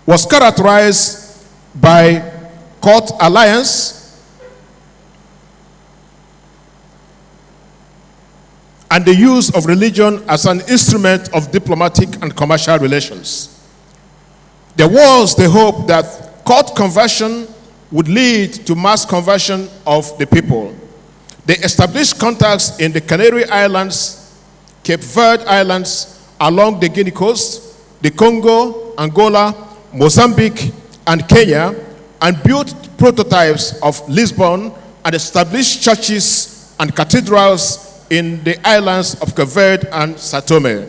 was characterized by court alliance and the use of religion as an instrument of diplomatic and commercial relations. There was the hope that court conversion would lead to mass conversion of the people. They established contacts in the Canary Islands, Cape Verde Islands, along the Guinea coast, the Congo, Angola, Mozambique, and Kenya, and built prototypes of Lisbon and established churches and cathedrals in the islands of Cape Verde and Sao Tome.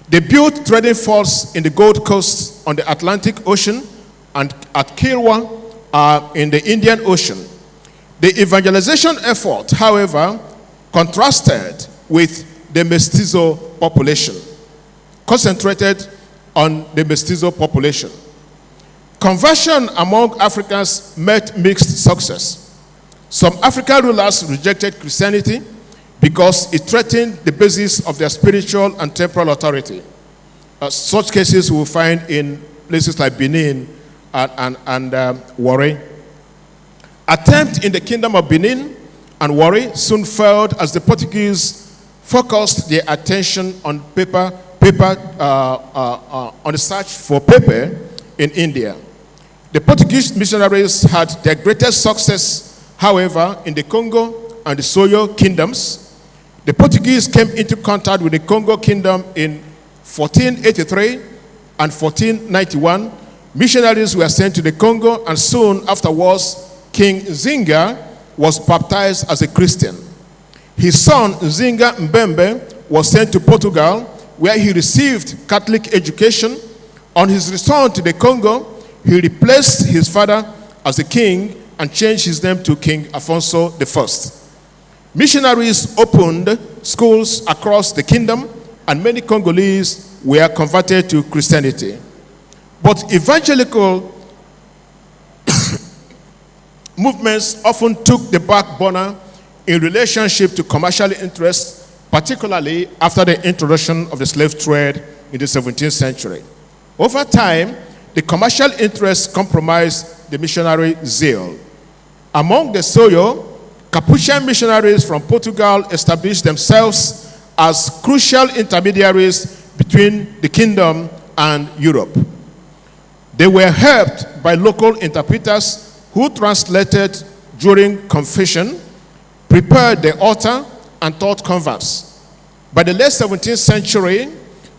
They built trading forts in the Gold Coast on the Atlantic Ocean and at Kilwa in the Indian Ocean. The evangelization effort, however, contrasted with the mestizo population, concentrated on the mestizo population. Conversion among Africans met mixed success. Some African rulers rejected Christianity because it threatened the basis of their spiritual and temporal authority. Such cases we will find in places like Benin and Warri. Attempt in the kingdom of Benin and Warri soon failed as the Portuguese focused their attention on on the search for paper in India. The Portuguese missionaries had their greatest success, however, in the Congo and the Soyo kingdoms. The Portuguese came into contact with the Congo kingdom in 1483 and 1491. Missionaries were sent to the Congo, and soon afterwards, King Nzinga was baptized as a Christian. His son, Nzinga Mbembe, was sent to Portugal, where he received Catholic education. On his return to the Congo, he replaced his father as a king and changed his name to King Afonso I. Missionaries opened schools across the kingdom, and many Congolese were converted to Christianity. But evangelical movements often took the back burner in relationship to commercial interests, particularly after the introduction of the slave trade in the 17th century. Over time, the commercial interests compromised the missionary zeal. Among the Soyo, Capuchin missionaries from Portugal established themselves as crucial intermediaries between the kingdom and Europe. They were helped by local interpreters who translated during confession, prepared the altar, and taught converts. By the late 17th century,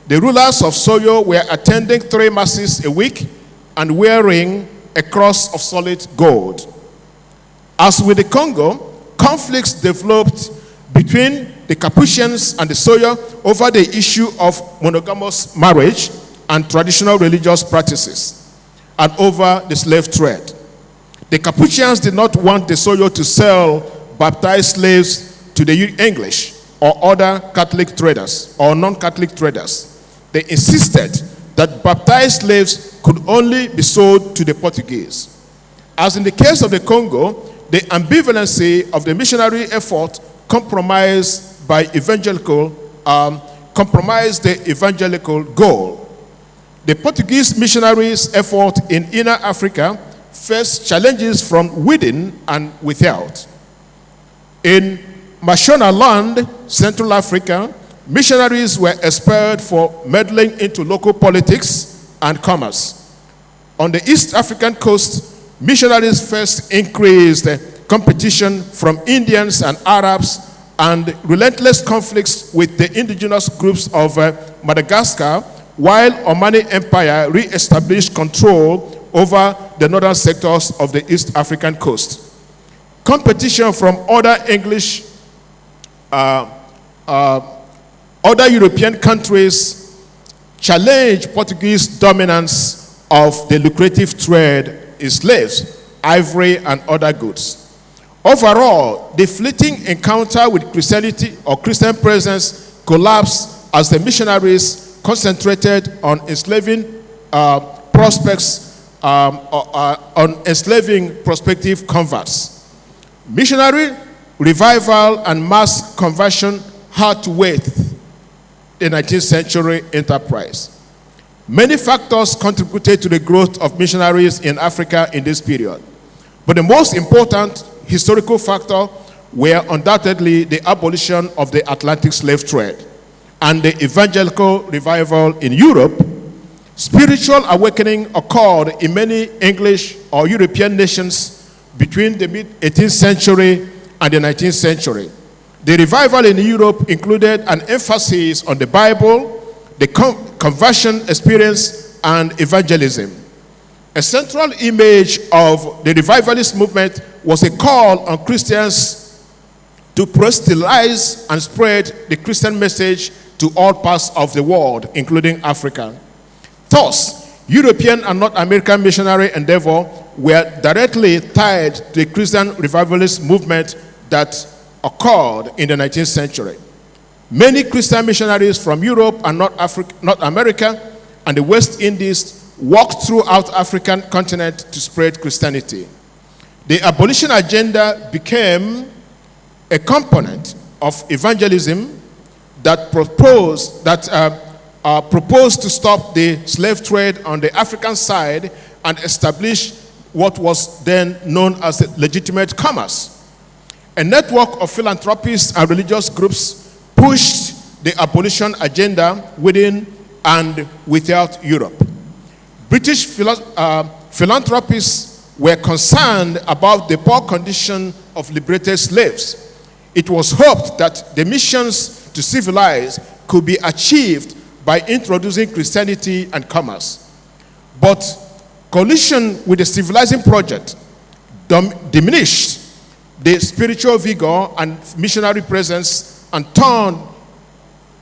the rulers of Soyo were attending 3 masses a week and wearing a cross of solid gold. As with the Congo, conflicts developed between the Capuchins and the Soyo over the issue of monogamous marriage and traditional religious practices, and over the slave trade. The Capuchins did not want the Soyo to sell baptized slaves to the English or other Catholic traders or non-Catholic traders. They insisted that baptized slaves could only be sold to the Portuguese. As in the case of the Congo, the ambivalency of the missionary effort compromised the evangelical goal. The Portuguese missionaries' effort in inner Africa faced challenges from within and without. In Mashona land, Central Africa, missionaries were expelled for meddling into local politics and commerce. On the East African coast, missionaries first increased competition from Indians and Arabs and relentless conflicts with the indigenous groups of Madagascar, while Omani Empire re-established control over the northern sectors of the East African coast. Competition from other other European countries challenged Portuguese dominance of the lucrative trade in slaves, ivory, and other goods. Overall, the fleeting encounter with Christianity or Christian presence collapsed as the missionaries concentrated on enslaving prospective converts. Missionary revival and mass conversion had to wait the 19th century enterprise. Many factors contributed to the growth of missionaries in Africa in this period. But the most important historical factor were undoubtedly the abolition of the Atlantic slave trade and the evangelical revival in Europe. Spiritual awakening occurred in many English or European nations between the mid-18th century and the 19th century. The revival in Europe included an emphasis on the Bible, the conversion experience, and evangelism. A central image of the revivalist movement was a call on Christians to proselytize and spread the Christian message to all parts of the world, including Africa. Thus, European and North American missionary endeavor were directly tied to the Christian revivalist movement that occurred in the 19th century. Many Christian missionaries from Europe and North America and the West Indies walked throughout the African continent to spread Christianity. The abolition agenda became a component of evangelism that proposed to stop the slave trade on the African side and establish what was then known as legitimate commerce. A network of philanthropists and religious groups pushed the abolition agenda within and without Europe. British philanthropists were concerned about the poor condition of liberated slaves. It was hoped that the missions to civilize could be achieved by introducing Christianity and commerce. But collision with the civilizing project diminished the spiritual vigor and missionary presence and turned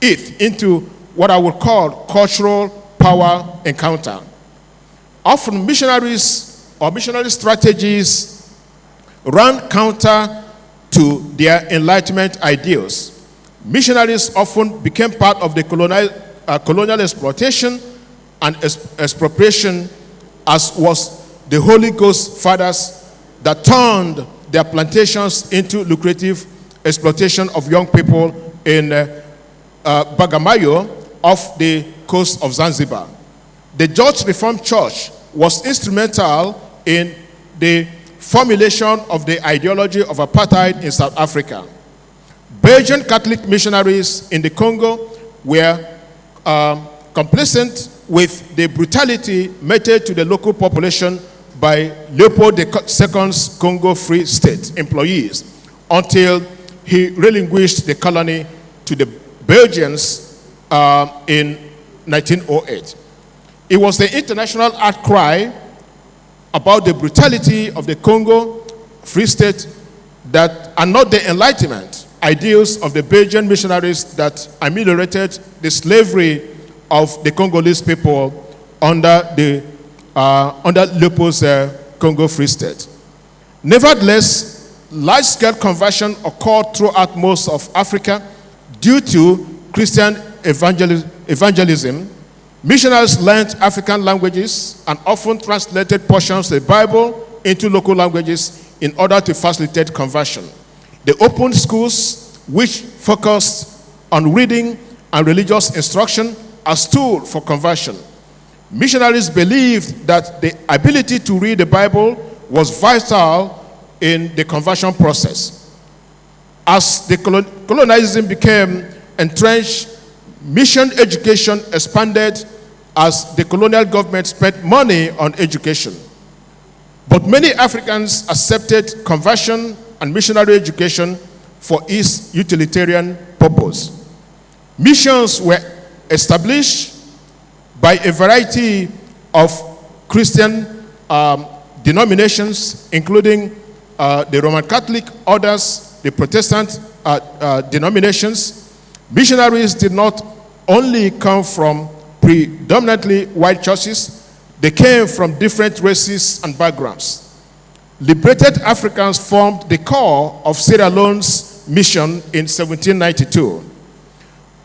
it into what I would call cultural power encounter. Often missionaries or missionary strategies ran counter to their Enlightenment ideals. Missionaries often became part of the colonial exploitation and expropriation, as was the Holy Ghost fathers that turned their plantations into lucrative exploitation of young people in Bagamoyo off the coast of Zanzibar. The Dutch Reformed Church was instrumental in the formulation of the ideology of apartheid in South Africa. Belgian Catholic missionaries in the Congo were complacent with the brutality meted to the local population by Leopold II's Congo Free State employees until he relinquished the colony to the Belgians in 1908. It was the international outcry about the brutality of the Congo Free State that, and not the Enlightenment ideals of the Belgian missionaries, that ameliorated the slavery of the Congolese people under Leopold's Congo Free State. Nevertheless, large-scale conversion occurred throughout most of Africa due to Christian evangelism. Missionaries learned African languages and often translated portions of the Bible into local languages in order to facilitate conversion. They opened schools which focused on reading and religious instruction as tool for conversion. Missionaries believed that the ability to read the Bible was vital in the conversion process. As the colonization became entrenched, mission education expanded as the colonial government spent money on education. But many Africans accepted conversion and missionary education for its utilitarian purpose. Missions were established by a variety of Christian denominations, including the Roman Catholic orders, the Protestant denominations. Missionaries did not only come from predominantly white churches, they came from different races and backgrounds. Liberated Africans formed the core of Sierra Leone's mission in 1792,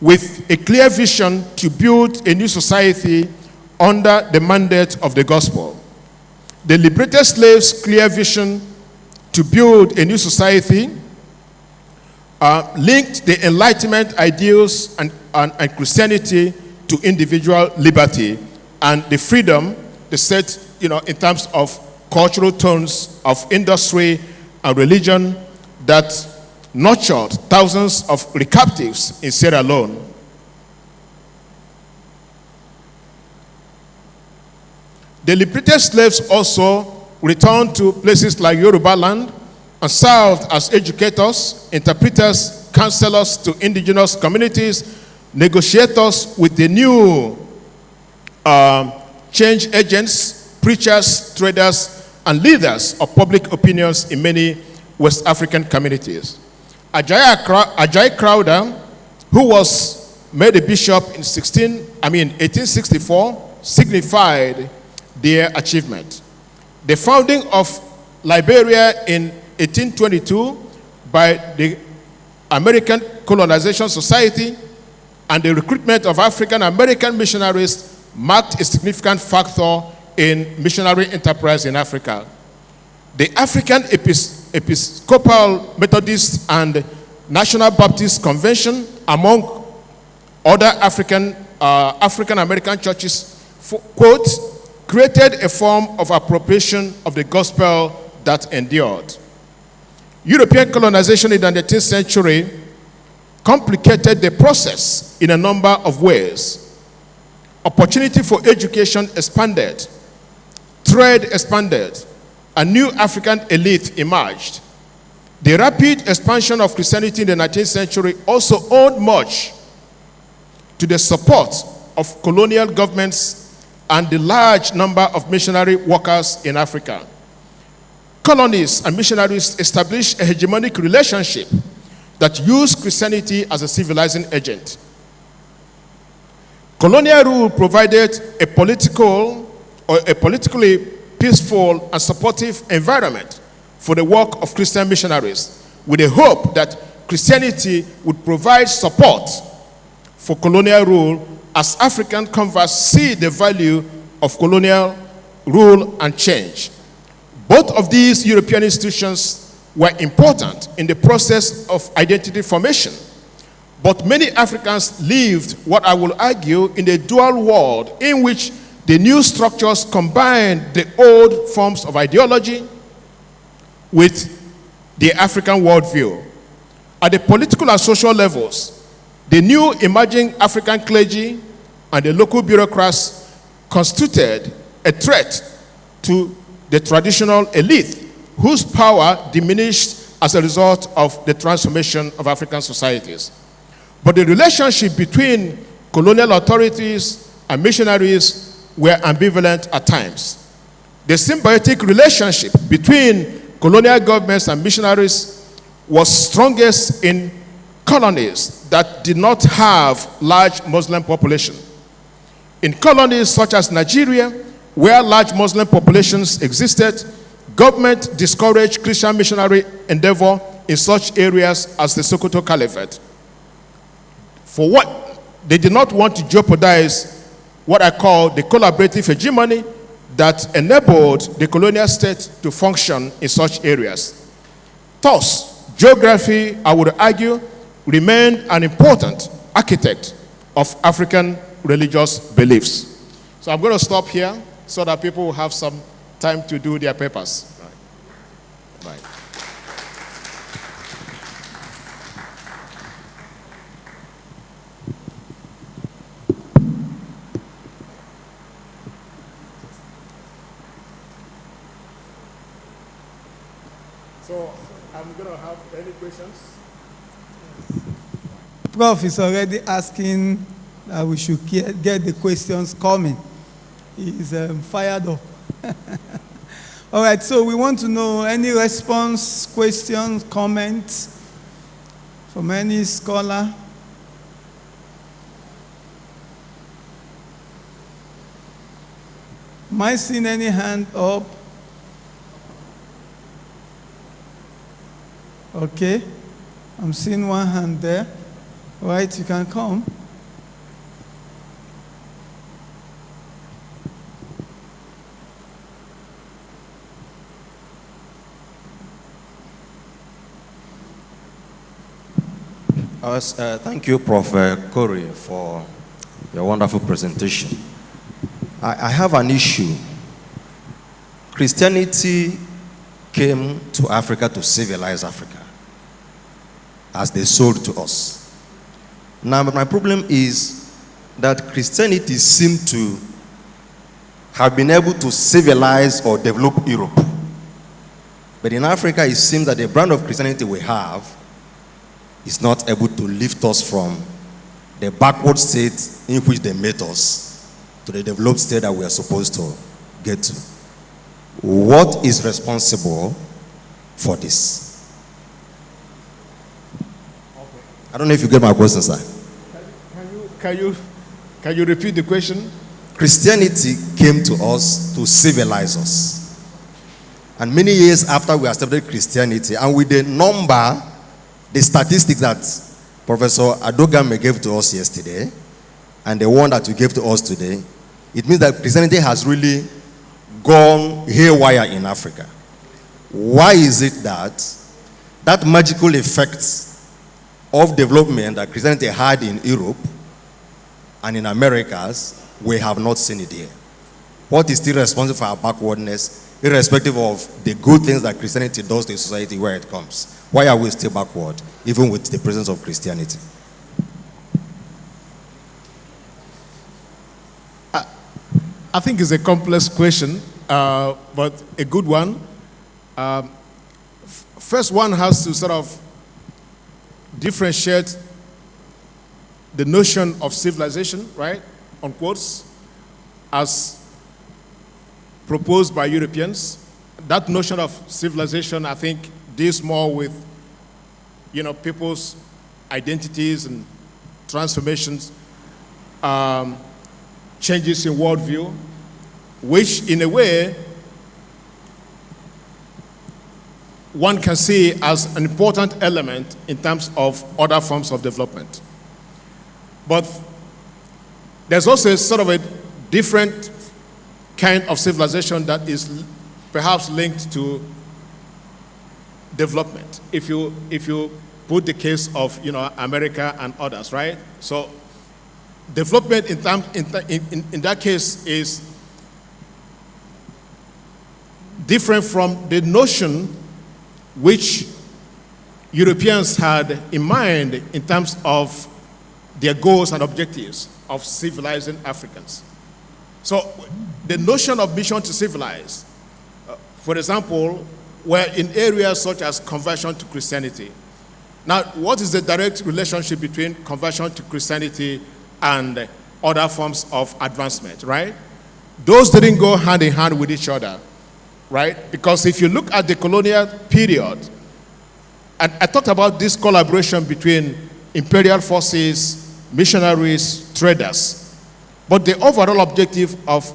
with a clear vision to build a new society under the mandate of the gospel. The liberated slaves' clear vision to build a new society linked the Enlightenment ideals and Christianity to individual liberty and the freedom they set, in terms of cultural tones of industry and religion that nurtured thousands of recaptives in Sierra Leone. The liberated slaves also returned to places like Yoruba land and served as educators, interpreters, counselors to indigenous communities, negotiators with the new change agents, preachers, traders, and leaders of public opinions in many West African communities. Ajayi Crowther, who was made a bishop in 1864, signified their achievement. The founding of Liberia in 1822 by the American Colonization Society and the recruitment of African American missionaries marked a significant factor in missionary enterprise in Africa. The African Episcopal Methodist and National Baptist Convention, among other African American churches, quote, created a form of appropriation of the gospel that endured. European colonization in the 19th century complicated the process in a number of ways. Opportunity for education expanded, trade expanded, a new African elite emerged. The rapid expansion of Christianity in the 19th century also owed much to the support of colonial governments and the large number of missionary workers in Africa. Colonists and missionaries established a hegemonic relationship that used Christianity as a civilizing agent. Colonial rule provided a politically peaceful and supportive environment for the work of Christian missionaries, with a hope that Christianity would provide support for colonial rule as African converts see the value of colonial rule and change. Both of these European institutions were important in the process of identity formation, but many Africans lived what I will argue in a dual world in which the new structures combined the old forms of ideology with the African worldview. At the political and social levels, the new emerging African clergy and the local bureaucrats constituted a threat to the traditional elite, whose power diminished as a result of the transformation of African societies. But the relationship between colonial authorities and missionaries were ambivalent at times. The symbiotic relationship between colonial governments and missionaries was strongest in colonies that did not have large Muslim population. In colonies such as Nigeria, where large Muslim populations existed, government discouraged Christian missionary endeavor in such areas as the Sokoto Caliphate. For what? They did not want to jeopardize what I call the collaborative hegemony that enabled the colonial state to function in such areas. Thus, geography, I would argue, remained an important architect of African religious beliefs. So I'm going to stop here so that people will have some time to do their papers. Right. So I'm going to have any questions? Prof is already asking that we should get the questions coming. He's fired up. All right, so we want to know any response, questions, comments from any scholar. Am I seeing any hand up? Okay, I'm seeing one hand there. All right, you can come. Thank you, Prof Korieh, for your wonderful presentation. I have an issue. Christianity came to Africa to civilize Africa, as they sold to us. Now, my problem is that Christianity seemed to have been able to civilize or develop Europe. But in Africa, it seems that the brand of Christianity we have is not able to lift us from the backward state in which they made us to the developed state that we are supposed to get to. What is responsible for this? I don't know if you get my question, sir. Can you repeat the question? Christianity came to us to civilize us. And many years after we accepted Christianity, and with the number, the statistics that Professor Adogame gave to us yesterday, and the one that you gave to us today, it means that Christianity has really gone haywire in Africa. Why is it that magical effect of development that Christianity had in Europe and in Americas, we have not seen it here? What is still responsible for our backwardness, irrespective of the good things that Christianity does to society where it comes? Why are we still backward, even with the presence of Christianity? I think it's a complex question, but a good one. First, one has to sort of differentiate the notion of civilization, right, on quotes, as proposed by Europeans. That notion of civilization, I think, deals more with, people's identities and transformations, changes in worldview, which in a way one can see as an important element in terms of other forms of development. But there's also a sort of a different kind of civilization that is perhaps linked to development. If you put the case of America and others, right? So development in that case is different from the notion which Europeans had in mind in terms of their goals and objectives of civilizing Africans. So the notion of mission to civilize, for example, were in areas such as conversion to Christianity. Now, what is the direct relationship between conversion to Christianity and other forms of advancement, right? Those didn't go hand in hand with each other, right? Because if you look at the colonial period, and I talked about this collaboration between imperial forces, missionaries, traders, but the overall objective of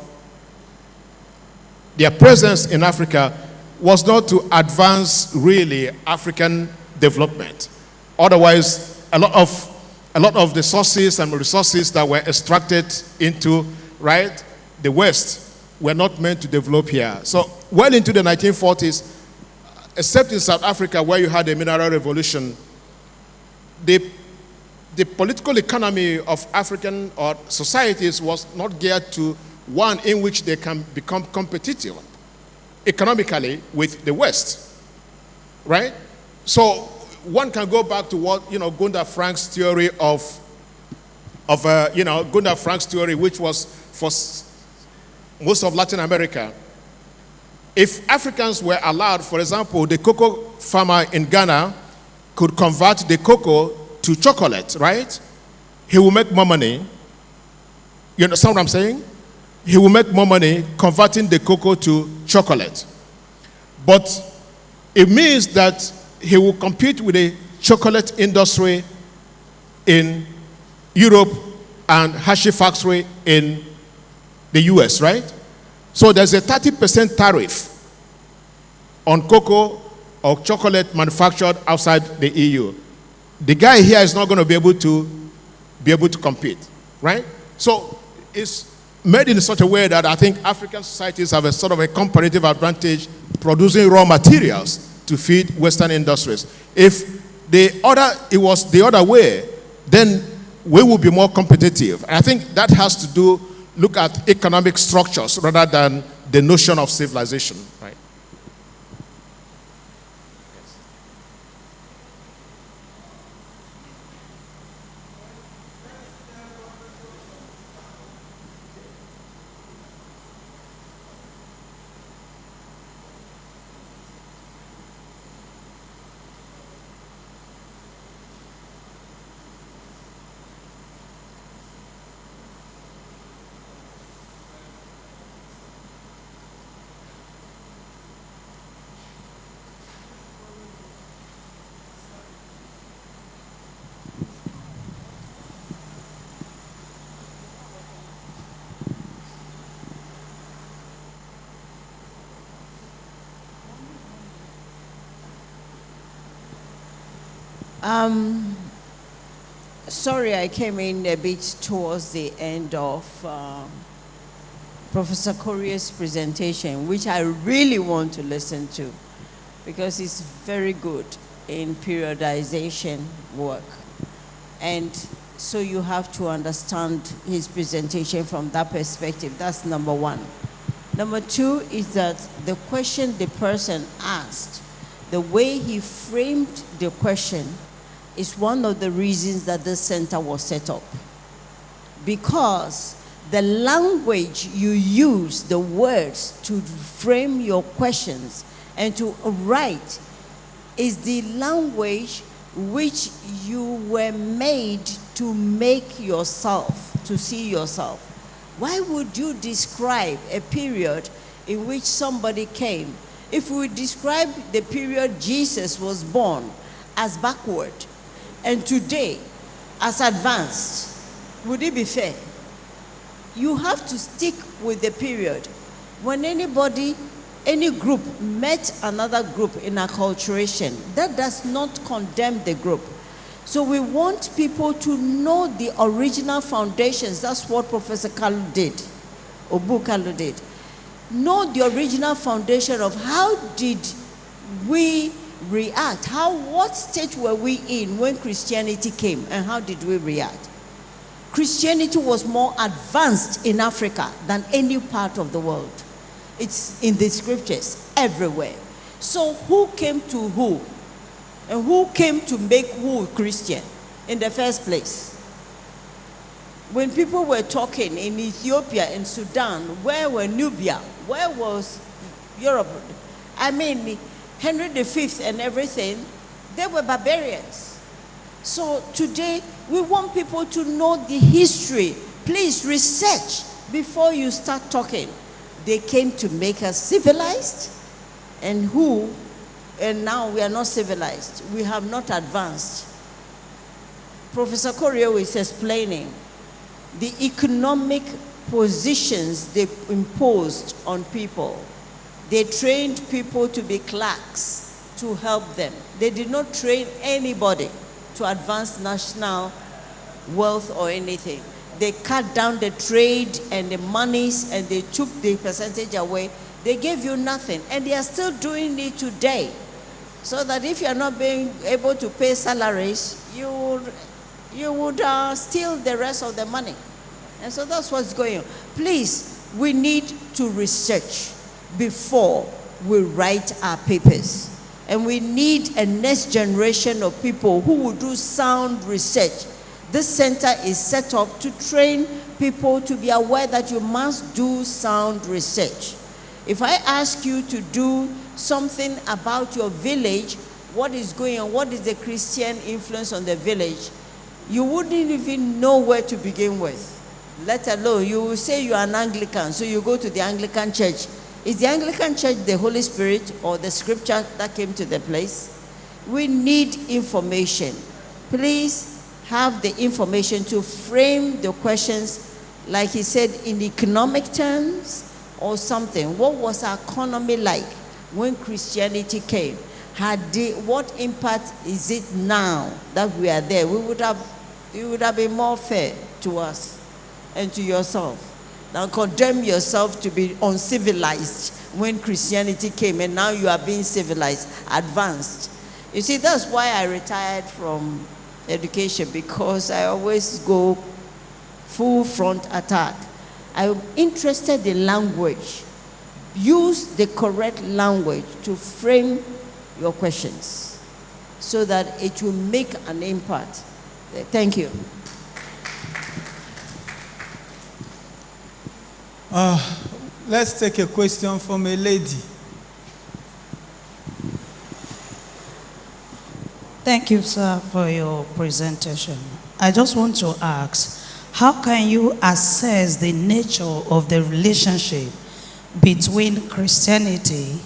their presence in Africa was not to advance really African development. Otherwise, a lot of the sources and resources that were extracted into, right, the West were not meant to develop here. So well into the 1940s, except in South Africa where you had a mineral revolution, the political economy of African or societies was not geared to one in which they can become competitive economically with the West, right? So one can go back to what, Gunther Frank's theory Gunther Frank's theory, which was for most of Latin America. If Africans were allowed, for example, the cocoa farmer in Ghana could convert the cocoa to chocolate, right? He will make more money. You understand what I'm saying? He will make more money converting the cocoa to chocolate. But it means that he will compete with the chocolate industry in Europe and Hershey factory in the US, right? So there's a 30% tariff on cocoa or chocolate manufactured outside the EU. The guy here is not going to be able to compete, right? So it's made in such a way that I think African societies have a sort of a comparative advantage producing raw materials to feed Western industries. If it was the other way, then we will be more competitive. And I think that has to do look at economic structures rather than the notion of civilization, right? Sorry, I came in a bit towards the end of Professor Korieh's presentation, which I really want to listen to because it's very good in periodization work. And so you have to understand his presentation from that perspective. That's number one. Number two is that the question the person asked, the way he framed the question, is one of the reasons that this center was set up. Because the language you use, the words to frame your questions and to write, is the language which you were made to make yourself, to see yourself. Why would you describe a period in which somebody came? If we describe the period Jesus was born as backward, and today as advanced, would it be fair? You have to stick with the period. When anybody, any group met another group in acculturation, that does not condemn the group. So we want people to know the original foundations. That's what Professor Kalu did, Ogbu Kalu did. Know the original foundation of how did we react? What state were we in when Christianity came, and how did we react? Christianity was more advanced in Africa than any part of the world. It's in the scriptures everywhere. So who came to who? And who came to make who Christian in the first place? When people were talking in Ethiopia and Sudan, where were Nubia? Where was Europe? I mean, Henry V and everything, they were barbarians. So today, we want people to know the history. Please research before you start talking. They came to make us civilized, and now we are not civilized. We have not advanced. Professor Korieh is explaining the economic positions they imposed on people. They trained people to be clerks to help them. They did not train anybody to advance national wealth or anything. They cut down the trade and the monies, and they took the percentage away. They gave you nothing, and they are still doing it today. So that if you are not being able to pay salaries, you would steal the rest of the money. And so that's what's going on. Please, we need to research before we write our papers. And we need a next generation of people who will do sound research. This center is set up to train people to be aware that you must do sound research. If I ask you to do something about your village, what is going on, what is the Christian influence on the village, you wouldn't even know where to begin with. Let alone, you will say you are an Anglican, so you go to the Anglican church. Is the Anglican church the Holy Spirit or the scripture that came to the place? We need information. Please have the information to frame the questions, like he said, in economic terms or something. What was our economy like when Christianity came? What impact is it now that we are there? It would have been more fair to us and to yourself. Now condemn yourself to be uncivilized when Christianity came, and now you are being civilized, advanced. You see, that's why I retired from education, because I always go full front attack. I'm interested in language. Use the correct language to frame your questions so that it will make an impact. Thank you. Let's take a question from a lady. Thank you, sir, for your presentation. I just want to ask, how can you assess the nature of the relationship between Christianity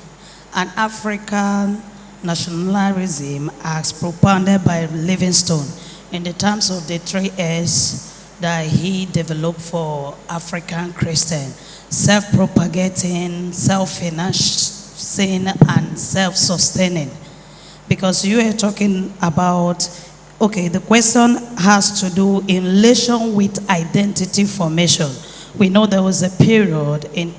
and African nationalism as propounded by Livingstone in the terms of the 3S that he developed for African Christian: self-propagating, self-financing, and self-sustaining? Because you are talking about, okay, the question has to do in relation with identity formation. We know there was a period in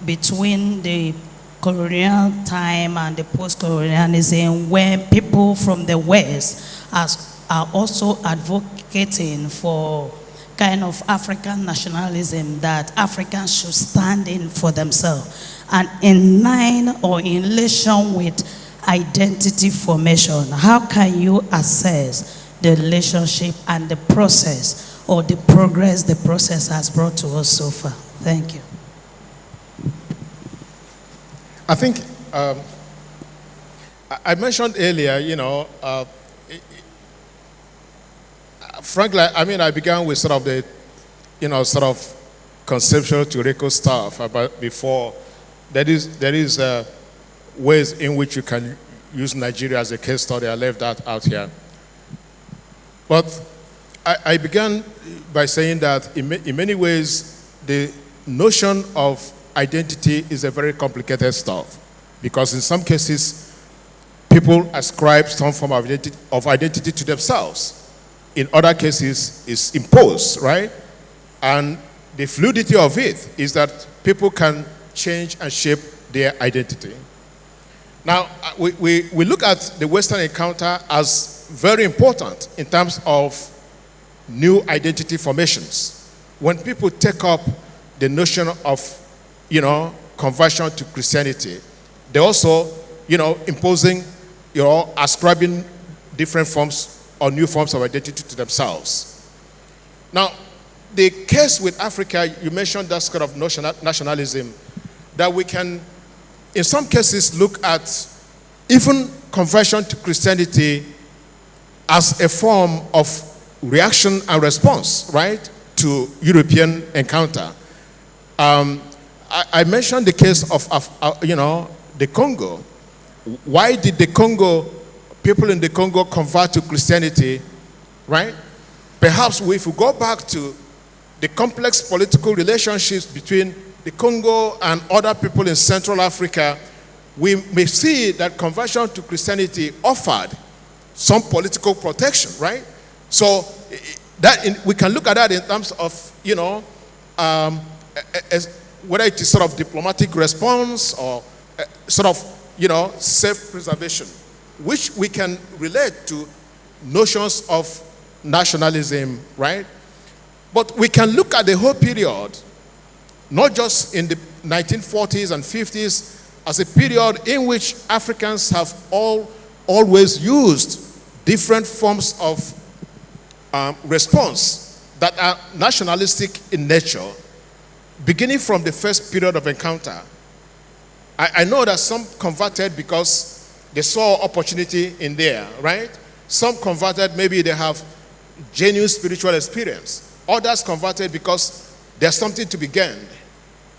between the colonial time and the post-colonialism when people from the West are also advocating for kind of African nationalism, that Africans should stand in for themselves. And in line or in relation with identity formation, how can you assess the relationship and the process or the progress the process has brought to us so far? Thank you. I think I mentioned earlier, frankly, I mean, I began with sort of the, sort of conceptual theoretical stuff about before. There is ways in which you can use Nigeria as a case study. I left that out here. But I began by saying that in many ways, the notion of identity is a very complicated stuff, because in some cases, people ascribe some form of identity to themselves. In other cases, it's imposed, right? And the fluidity of it is that people can change and shape their identity. Now, we look at the Western encounter as very important in terms of new identity formations. When people take up the notion of, conversion to Christianity, they're also, imposing, ascribing different forms or new forms of identity to themselves. Now, the case with Africa, you mentioned that kind of nationalism, that we can, in some cases, look at even conversion to Christianity as a form of reaction and response, right, to European encounter. I mentioned the case of the Congo. Why did people in the Congo convert to Christianity, right? Perhaps if we go back to the complex political relationships between the Congo and other people in Central Africa, we may see that conversion to Christianity offered some political protection, right? So we can look at that in terms of, whether it is sort of diplomatic response or sort of, self-preservation, which we can relate to notions of nationalism, right? But we can look at the whole period, not just in the 1940s and 50s, as a period in which Africans have always used different forms of response that are nationalistic in nature, beginning from the first period of encounter. I know that some converted because they saw opportunity in there, right? Some converted, maybe they have genuine spiritual experience. Others converted because there's something to be gained,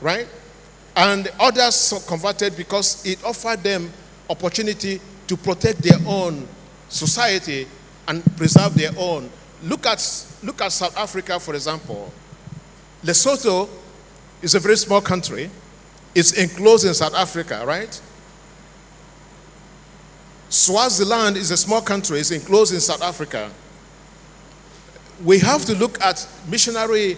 right? And others converted because it offered them opportunity to protect their own society and preserve their own. Look at South Africa, for example. Lesotho is a very small country. It's enclosed in South Africa, right? Swaziland is a small country. It's enclosed in South Africa. We have to look at missionary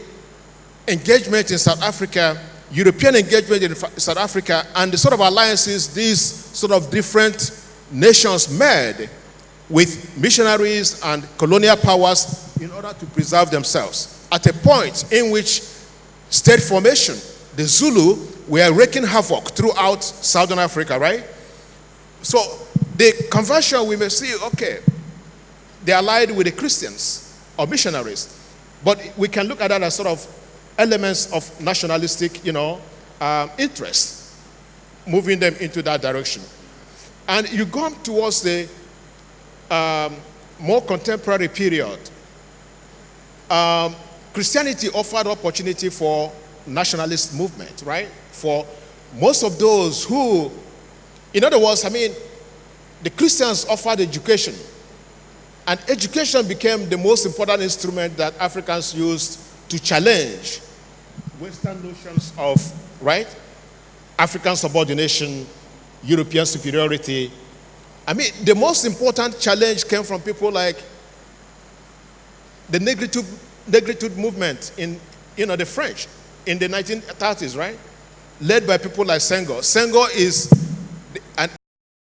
engagement in South Africa, European engagement in South Africa, and the sort of alliances these sort of different nations made with missionaries and colonial powers in order to preserve themselves at a point in which state formation. The Zulu were wreaking havoc throughout Southern Africa, right? So the conversion, we may see, okay, they allied with the Christians or missionaries. But we can look at that as sort of elements of nationalistic, interest, moving them into that direction. And you go towards the more contemporary period. Christianity offered opportunity for nationalist movement, right? For most of those who, in other words, the Christians offered education. And education became the most important instrument that Africans used to challenge Western notions of, right, African subordination, European superiority. The most important challenge came from people like the negritude movement in, the French in the 1930s, right? Led by people like Senghor. Senghor is